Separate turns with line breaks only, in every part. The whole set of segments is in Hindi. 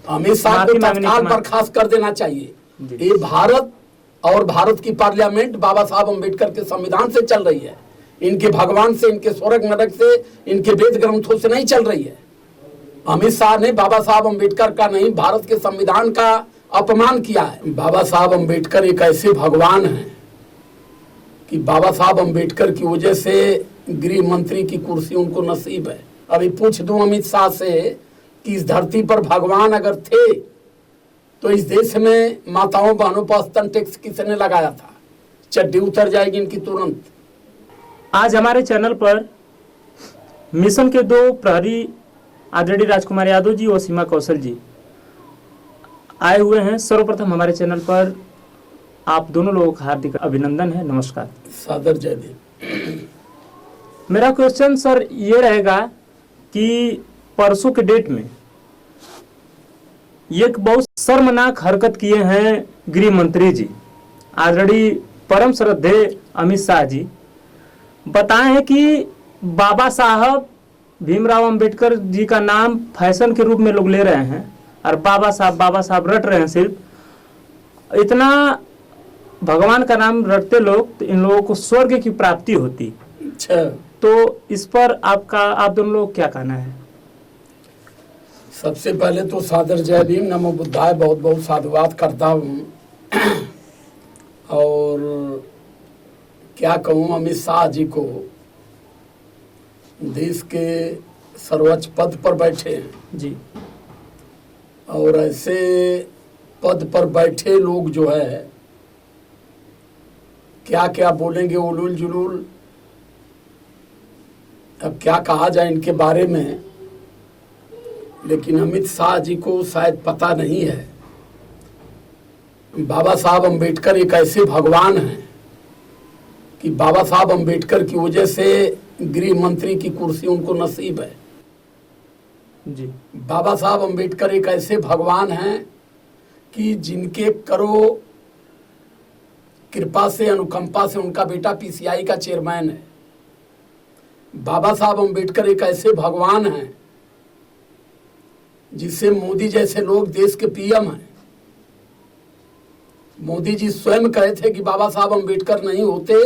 अमित शाह को तत्काल बर्खास्त कर देना चाहिए। ये भारत और भारत की पार्लियामेंट बाबा साहब अम्बेडकर के संविधान से चल रही है, इनके भगवान से, इनके स्वर्ग नरक से, इनके वेद ग्रंथों से नहीं चल रही है। अमित शाह ने बाबा साहब अम्बेडकर का नहीं, भारत के संविधान का अपमान किया है। बाबा साहब अम्बेडकर एक ऐसे भगवान हैं कि बाबा साहब अम्बेडकर की वजह से गृह मंत्री की कुर्सी उनको नसीब है। अभी पूछ दूं अमित शाह से कि इस धरती पर भगवान अगर थे तो इस देश में माताओं बहनों पर स्तन टैक्स किसने लगाया था? चड्डी उतर जाएगी इनकी तुरंत।
आज हमारे चैनल पर मिशन के 2 प्रहरी आदरणीय राजकुमार यादव जी और सीमा कौशल जी आए हुए हैं। सर्वप्रथम हमारे चैनल पर आप दोनों लोगों का हार्दिक अभिनंदन है। नमस्कार।
सादर जयदेव।
मेरा क्वेश्चन सर ये रहेगा कि परसों के डेट में एक बहुत शर्मनाक हरकत किए हैं गृह मंत्री जी, आदरणीय परम श्रद्धेय अमित शाह जी। बताए हैं कि बाबा साहब भीमराव अंबेडकर जी का नाम फैशन के रूप में लोग ले रहे हैं और बाबा साहब रट रहे हैं। सिर्फ इतना भगवान का नाम रटते लोग तो इन लोगों को स्वर्ग की प्राप्ति होती।
अच्छा,
तो इस पर आप दोनों लोग क्या कहना है?
सबसे पहले तो सादर जय भीम, नमो बुद्धाय, बहुत बहुत साधुवाद करता हूँ। और क्या कहूँ, अमित शाह जी को देश के सर्वोच्च पद पर बैठे हैं
जी,
और ऐसे पद पर बैठे लोग जो है क्या क्या बोलेंगे, उलूल जुलूल। अब क्या कहा जाए इनके बारे में, लेकिन अमित शाह जी को शायद पता नहीं है बाबा साहब अम्बेडकर एक ऐसे भगवान हैं कि बाबा साहब अम्बेडकर की वजह से गृह मंत्री की कुर्सी उनको नसीब है
जी।
बाबा साहब अम्बेडकर एक ऐसे भगवान हैं कि जिनके करो कृपा से, अनुकंपा से उनका बेटा पीसीआई का चेयरमैन है। बाबा साहब अम्बेडकर एक ऐसे भगवान हैं जिससे मोदी जैसे लोग देश के पीएम हैं। मोदी जी स्वयं कहे थे कि बाबा साहब अम्बेडकर नहीं होते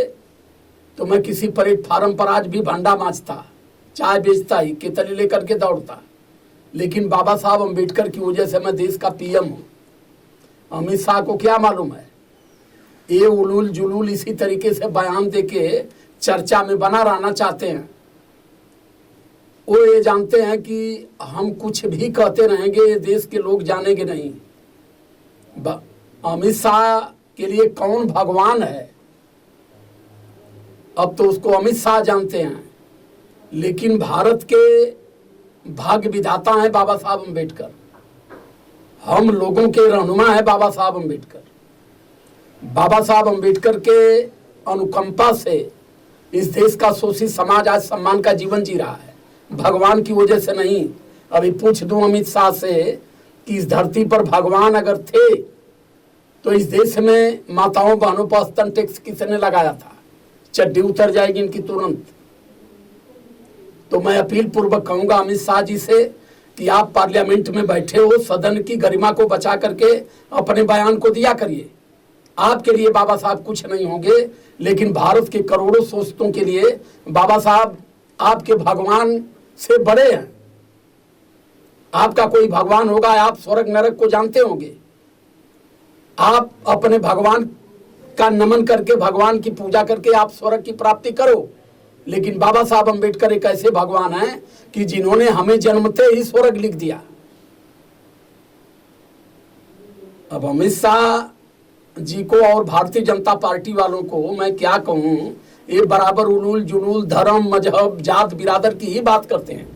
तो मैं किसी प्लेटफार्म पर आज भी भंडा मांचता, चाय बेचता, ही केतली लेकर के दौड़ता, लेकिन बाबा साहब अम्बेडकर की वजह से मैं देश का पीएम हूं। अमित शाह को क्या मालूम है? ये उलूल जुलूल इसी तरीके से बयान देके चर्चा में बना रहना चाहते हैं। वो ये जानते हैं कि हम कुछ भी कहते रहेंगे देश के लोग जानेंगे नहीं। अमित शाह के लिए कौन भगवान है अब तो उसको अमित शाह जानते हैं, लेकिन भारत के भाग्य विधाता हैं बाबा साहब अम्बेडकर। हम लोगों के रहनुमा है बाबा साहब अम्बेडकर। बाबा साहब अम्बेडकर के अनुकंपा से इस देश का शोषित समाज आज सम्मान का जीवन जी रहा है, भगवान की वजह से नहीं। अभी पूछ दूं अमित शाह से कि इस धरती पर भगवान अगर थे तो इस देश में माताओं बहनों पर स्तन टैक्स किसने लगाया था? चड्डी उतर जाएगी इनकी तुरंत। तो मैं अपील पूर्वक कहूंगा अमित शाह जी से कि आप पार्लियामेंट में बैठे हो, सदन की गरिमा को बचा करके अपने बयान को दिया करिए। आपके लिए बाबा साहब कुछ नहीं होंगे, लेकिन भारत के करोड़ों शोषितों के लिए बाबा साहब आपके भगवान से बड़े हैं। आपका कोई भगवान होगा, आप स्वर्ग नरक को जानते होंगे। आप अपने भगवान का नमन करके, भगवान की पूजा करके आप स्वर्ग की प्राप्ति करो, लेकिन बाबा साहब अम्बेडकर एक ऐसे भगवान हैं कि जिन्होंने हमें जन्मते ही स्वर्ग लिख दिया। अब अमित शाह जी को और भारतीय जनता पार्टी वालों को मैं क्या कहूं, ये बराबर उलूल जुलूल, धर्म, मजहब, जात बिरादर की ही बात करते हैं।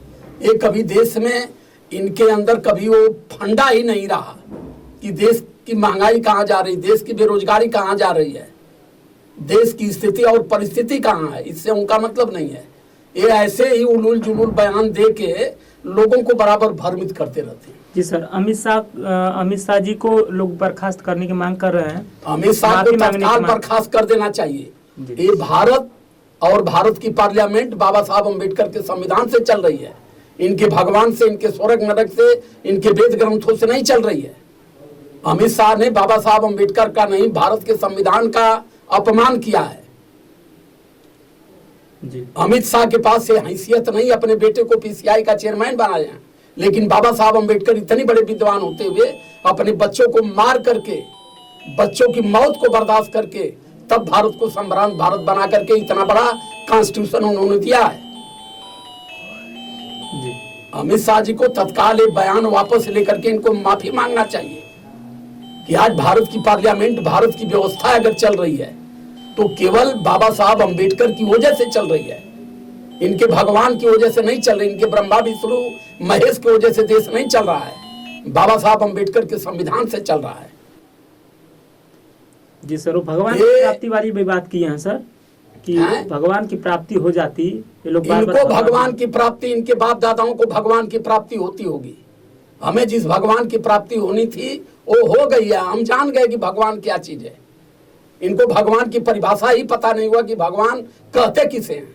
ये कभी देश में इनके अंदर कभी वो फंडा ही नहीं रहा कि देश की महंगाई कहाँ जा रही, देश की बेरोजगारी कहाँ जा रही है, देश की स्थिति और परिस्थिति कहाँ है, इससे उनका मतलब नहीं है। ये ऐसे ही उलूल जुलूल बयान दे के लोगों को बराबर भ्रमित करते रहते हैं।
जी सर, अमित शाह जी को लोग बर्खास्त करने की मांग कर रहे हैं।
अमित शाह को तत्काल बर्खास्त कर देना चाहिए। ये भारत और भारत की पार्लियामेंट बाबा साहब अम्बेडकर के संविधान से चल रही है, इनके भगवान से, इनके स्वर्ग नरक से, इनके वेद ग्रंथों से नहीं चल रही है। अमित शाह ने बाबा साहब अम्बेडकर का नहीं, भारत के संविधान का अपमान किया है
जी।
अमित शाह के पास से हैसियत नहीं अपने बेटे को पीसीआई का चेयरमैन बनाया, लेकिन बाबा साहब अम्बेडकर इतने बड़े विद्वान होते हुए अपने बच्चों को मार करके, बच्चों की मौत को बर्दाश्त करके, तब भारत को संविधान भारत बना करके इतना बड़ा कॉन्स्टिट्यूशन उन्होंने दिया है।
जी।
अमित शाह जी को तत्काल एक बयान वापस लेकर के इनको माफी मांगना चाहिए कि आज भारत की पार्लियामेंट, भारत की व्यवस्था अगर चल रही है तो केवल बाबा साहब अम्बेडकर की वजह से चल रही है। इनके भगवान की वजह से नहीं चल रही, इनके ब्रह्मा विष्णु महेश की वजह से देश नहीं चल रहा है, बाबा साहब अम्बेडकर के संविधान से चल रहा है।
जी सर, वो भगवान की प्राप्ति वाली भी बात की है सर, कि भगवान की प्राप्ति हो जाती, ये लोग
इनको भगवान की प्राप्ति, इनके बाप दादाओं को भगवान की प्राप्ति होती होगी। हमें जिस भगवान की प्राप्ति होनी थी वो हो गई है, हम जान गए कि भगवान क्या चीज है। इनको भगवान की परिभाषा ही पता नहीं हुआ कि भगवान कहते किसे हैं,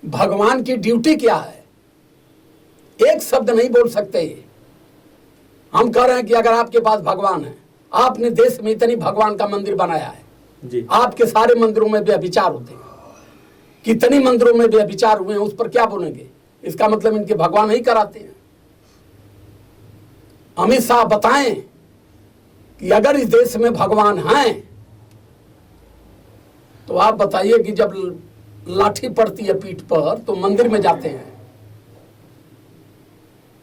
भगवान की ड्यूटी क्या है। एक शब्द नहीं बोल सकते ये। हम कह रहे हैं कि अगर आपके पास भगवान है, आपने देश में इतनी भगवान का मंदिर बनाया है
जी।
आपके सारे मंदिरों में व्यभिचार होते हैं, कितनी मंदिरों में व्यभिचार हुए हैं, उस पर क्या बोलेंगे? इसका मतलब इनके भगवान नहीं कराते हैं। अमित शाह बताएं कि अगर इस देश में भगवान हैं तो आप बताइए कि जब लाठी पड़ती है पीठ पर तो मंदिर में जाते हैं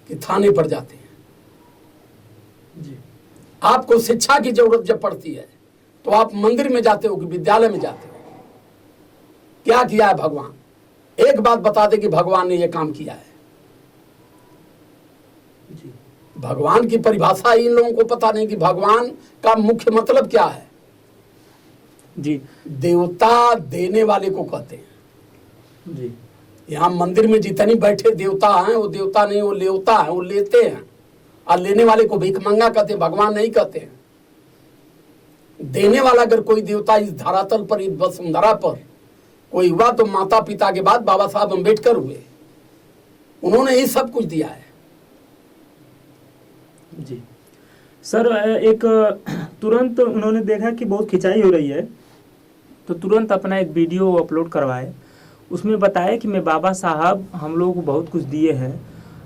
कि थाने पर जाते हैं?
जी।
आपको शिक्षा की जरूरत जब पड़ती है तो आप मंदिर में जाते हो कि विद्यालय में जाते हो? क्या किया है भगवान? एक बात बता दे कि भगवान ने यह काम किया है।
जी।
भगवान की परिभाषा इन लोगों को पता नहीं कि भगवान का मुख्य मतलब क्या है।
जी।
देवता देने वाले को कहते हैं।
जी।
यहाँ मंदिर में जितनी बैठे देवता हैं वो देवता नहीं, वो लेवता है, वो लेते हैं। और लेने वाले को भिखमंगा कहते हैं, भगवान नहीं कहते हैं। देने वाला अगर कोई देवता इस धरातल पर, इस वसुंधरा पर कोई हुआ तो माता पिता के बाद बाबा साहब अम्बेडकर हुए। उन्होंने ही सब कुछ दिया है।
जी सर, एक तुरंत उन्होंने देखा कि बहुत खिंचाई हो रही है तो तुरंत अपना एक वीडियो अपलोड करवाए, उसमें बताया कि मैं बाबा साहब हम लोगों को बहुत कुछ दिए हैं।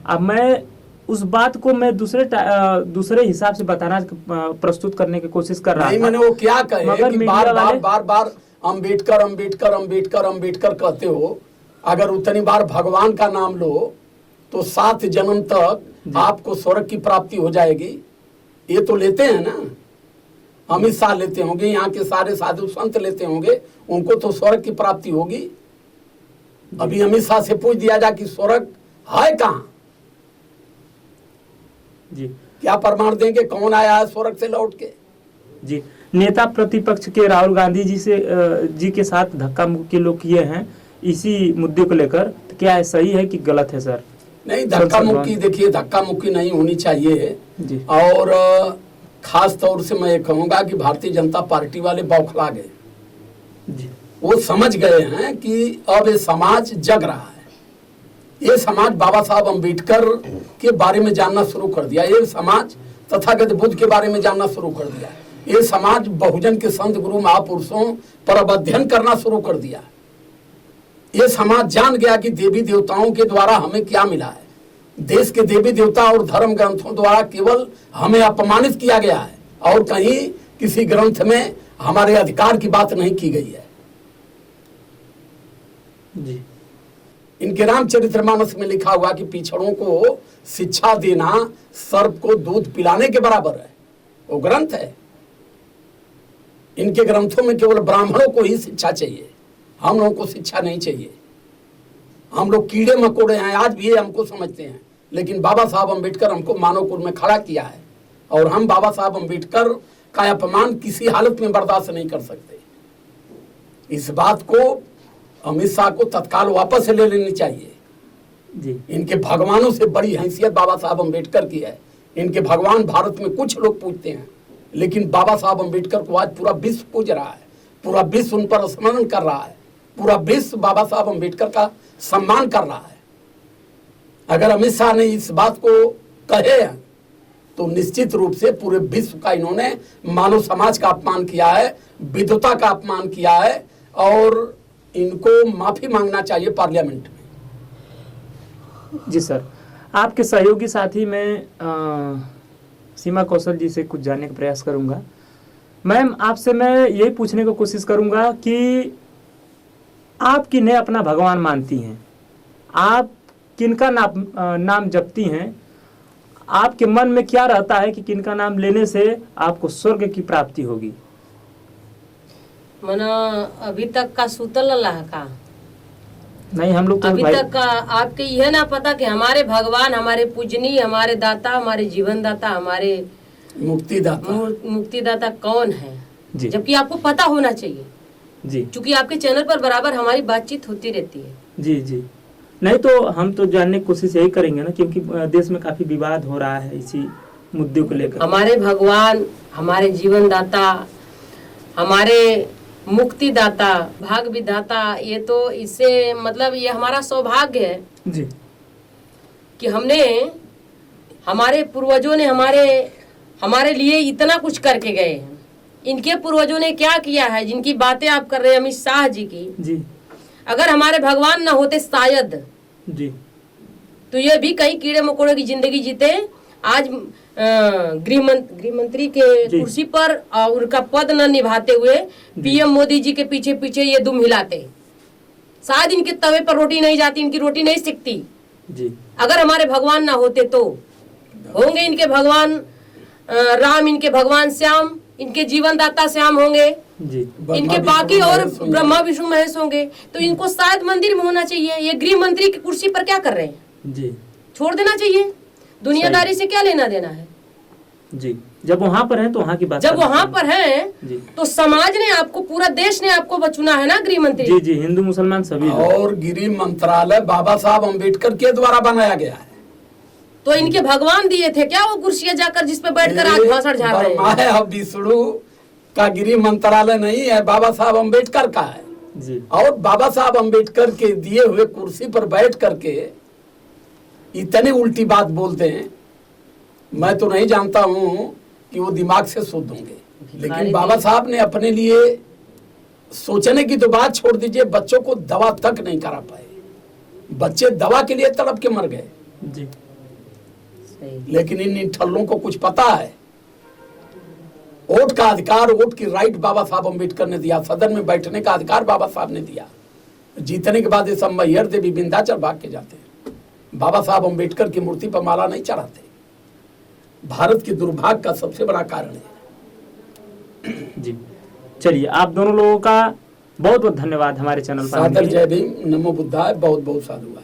अब मैं उस बात को मैं दूसरे हिसाब से बताना, प्रस्तुत करने की कोशिश कर रहा था।
मैंने वो क्या कहे
मगर
कि बार बार अम्बेडकर अम्बेडकर अम्बेडकर अम्बेडकर कहते हो। अगर उतनी बार भगवान का नाम लो तो 7 जन्म तक आपको स्वर्ग की प्राप्ति हो जाएगी। ये तो लेते हैं ना, अमित शाह लेते होंगे, यहाँ के सारे साधु संत लेते होंगे, उनको तो स्वर्ग की प्राप्ति होगी। अभी अमित शाह से पूछ दिया जाए कि स्वर्ग है कहाँ?
जी।
क्या प्रमाण देंगे कौन आया है स्वर्ग से लौट के?
जी। नेता प्रतिपक्ष के राहुल गांधी जी के साथ धक्का मुक्की लोग किए हैं इसी मुद्दे को लेकर, तो क्या है सही है कि गलत है सर?
नहीं, धक्का मुक्की, देखिए धक्का मुक्की नहीं होनी चाहिए
जी।
और खास तौर से मैं ये कहूंगा कि भारतीय जनता पार्टी वाले बौखला गए।
जी।
वो समझ गए हैं कि अब ये समाज जग रहा है। ये समाज बाबा साहब अम्बेडकर के बारे में जानना शुरू कर दिया। ये समाज तथागत बुद्ध के बारे में जानना शुरू कर दिया। ये समाज बहुजन के संत गुरु महापुरुषों पर अब अध्ययन करना शुरू कर दिया। ये समाज जान गया कि देवी देवताओं के द्वारा हमें क्या मिला है। देश के देवी देवता और धर्म ग्रंथों द्वारा केवल हमें अपमानित किया गया है और कहीं किसी ग्रंथ में हमारे अधिकार की बात नहीं की गई है।
जी।
इनके रामचरितमानस में लिखा हुआ कि पिछड़ों को शिक्षा देना सर्प को दूध पिलाने के बराबर है। वो ग्रंथ है। इनके ग्रंथों में केवल ब्राह्मणों को ही शिक्षा चाहिए, हम लोगों को शिक्षा नहीं चाहिए। हम लोग कीड़े मकोड़े हैं, आज भी ये हमको समझते हैं, लेकिन बाबा साहब अम्बेडकर हमको मानव कुल में खड़ा किया है और हम बाबा साहब अम्बेडकर का अपमान किसी हालत में बर्दाश्त नहीं कर सकते। इस बात को अमित शाह को तत्काल वापस ले लेनी चाहिए।
जी।
इनके भगवानों से बड़ी हैसियत बाबा साहब अम्बेडकर की है। इनके भगवान भारत में कुछ लोग पूजते हैं, लेकिन बाबा साहब अम्बेडकर को आज पूरा विश्व पूज रहा है, पूरा विश्व उन पर स्मरण कर रहा है, पूरा विश्व बाबा साहब अम्बेडकर का सम्मान कर रहा है। अगर अमित शाह ने इस बात को कहे हैं तो निश्चित रूप से पूरे विश्व का इन्होंने मानव समाज का अपमान किया है, विद्वता का अपमान किया है और इनको माफी मांगना चाहिए पार्लियामेंट में।
जी सर, आपके सहयोगी साथी मैं सीमा कौशल जी से कुछ जानने का प्रयास करूंगा। मैम, आपसे मैं यही पूछने की कोशिश करूंगा कि आप किन्हें अपना भगवान मानती हैं, आप किनका नाम जपती हैं, आपके मन में क्या रहता है कि किनका नाम लेने से आपको स्वर्ग की प्राप्ति होगी?
मना अभी तक का सूतल अल्लाह का
नहीं, हम लोग तो
अभी तक का आपके यह ना पता कि हमारे भगवान, हमारे पूजनीय, हमारे दाता, हमारे जीवन दाता, हमारे मुक्तिदाता कौन है, जबकि आपको पता होना चाहिए
जी,
क्योंकि आपके चैनल पर बराबर हमारी बातचीत होती रहती है।
जी जी, नहीं तो हम तो जानने की कोशिश यही करेंगे ना, क्योंकि देश में काफी विवाद हो रहा है इसी मुद्दे को लेकर।
हमारे भगवान, हमारे जीवन दाता, हमारे मुक्तिदाता, भाग विधाता, ये तो इससे मतलब ये हमारा सौभाग्य है
जी
कि हमने, हमारे पूर्वजों ने हमारे लिए इतना कुछ करके गए हैं। इनके पूर्वजों ने क्या किया है, जिनकी बातें आप कर रहे हैं अमित शाह जी की,
जी,
अगर हमारे भगवान न होते शायद
जी,
तो ये भी कई कीड़े मकोड़े की जिंदगी जीते। आज गृह मंत्री के कुर्सी पर उनका पद न निभाते हुए पीएम मोदी जी के पीछे पीछे ये दुम हिलाते। शायद इनके तवे पर रोटी नहीं जाती, इनकी रोटी नहीं सिकती
जी।
अगर हमारे भगवान ना होते तो। होंगे इनके भगवान राम, इनके भगवान श्याम, इनके जीवन दाता श्याम होंगे
जी,
इनके बाकी और ब्रह्मा विष्णु महेश होंगे, तो इनको शायद मंदिर में होना चाहिए। ये गृह मंत्री की कुर्सी पर क्या कर रहे हैं
जी,
छोड़ देना चाहिए। दुनियादारी से क्या लेना देना है
जी। जब वहाँ पर हैं तो वहाँ की बात,
जब वहाँ पर हैं तो समाज ने आपको, पूरा देश ने आपको चुना है ना गृह मंत्री।
जी जी, हिंदू मुसलमान सभी।
और गृह मंत्रालय बाबा साहब अम्बेडकर के द्वारा बनाया गया है।
तो इनके भगवान दिए थे क्या वो कुर्सियां जाकर जिस पे बैठकर आज भाषण झाड़ रहे हैं?
अब विष्णु का गृह मंत्रालय नहीं है, बाबा साहब अम्बेडकर का है
जी।
और बाबा साहब अम्बेडकर के दिए हुए कुर्सी पर बैठ करके इतनी उल्टी बात बोलते हैं। मैं तो नहीं जानता हूँ कि वो दिमाग से शुद्ध होंगे, लेकिन बाबा साहब ने अपने लिए सोचने की तो बात छोड़ दीजिए, बच्चों को दवा तक नहीं करा पाए। बच्चे दवा के लिए तड़प के मर गए
जी।
लेकिन इन ठल्लों को कुछ पता है। वोट का अधिकार, वोट की राइट बाबा साहब अम्बेडकर ने दिया, सदन में बैठने का अधिकार बाबा साहब ने दिया। जीतने के बाद ये सब मैहर देवी विंध्याचल भाग के जाते हैं, बाबा साहब अम्बेडकर की मूर्ति पर माला नहीं चढ़ाते। भारत की दुर्भाग्य का सबसे बड़ा कारण है।
जी, चलिए, आप दोनों लोगों का बहुत बहुत धन्यवाद हमारे चैनल पर।
सादर जय भीम, नमो बुद्धाय, बहुत बहुत साधुवाद।